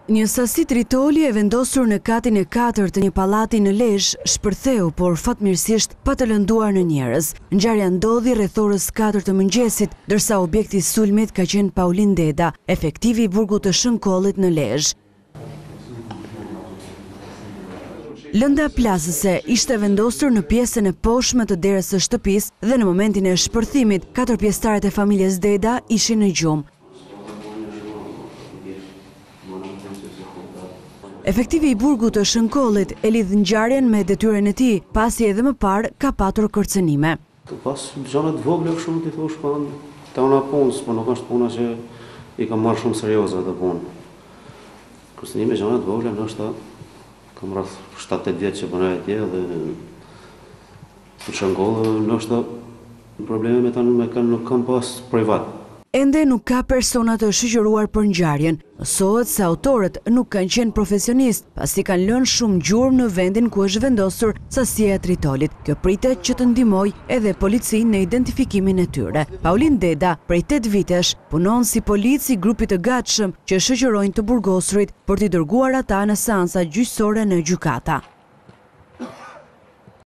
Një sasi tritoli e vendosur në katin e 4 të një pallati në Lezhë shpërtheu, por fatmirësisht pa të lënduar në njerëz. Ngjarja ndodhi rreth orës 4 të mëngjesit, ndërsa objekti i sulmit ka qenë Paulin Deda, efektivi i burgut të Shënkollit në Lezhë. Lënda plasëse ishte vendosur në pjesën e poshtme të derës së shtëpisë dhe në momentin e shpërthimit, 4 pjesëtarët e familjes Deda ishin në gjumë. Efektivi i burgut të Shënkollit e lidh ngjarjen me detyrën e tij, pasi edhe më parë ka patur kërcënime. Pas gjëra të vogla kështu ti thosh po ta una punë, po nuk është puna që i kam marrë shumë serioze atë punë. Kërcënime gjëra të vogla, ndoshta kam rreth 7-8 vjet që punoj atje dhe në Shënkoll ndoshta probleme me ta nuk kam pas privat. Ende nuk ka persona të shoqëruar për ngjarjen. Mësohet se autorët nuk kanë qenë profesionistë, pasi kanë lënë shumë gjurmë në vendin ku është vendosur sasia e tritolit. Kjo pritet që të ndihmojë edhe policinë në identifikimin e tyre. Paulin Deda, prej 8 vitesh, punon si polic i grupit të gatshëm që shoqërojnë të burgosurit për t'i dërguar ata në seanca gjyqësore në gjykata.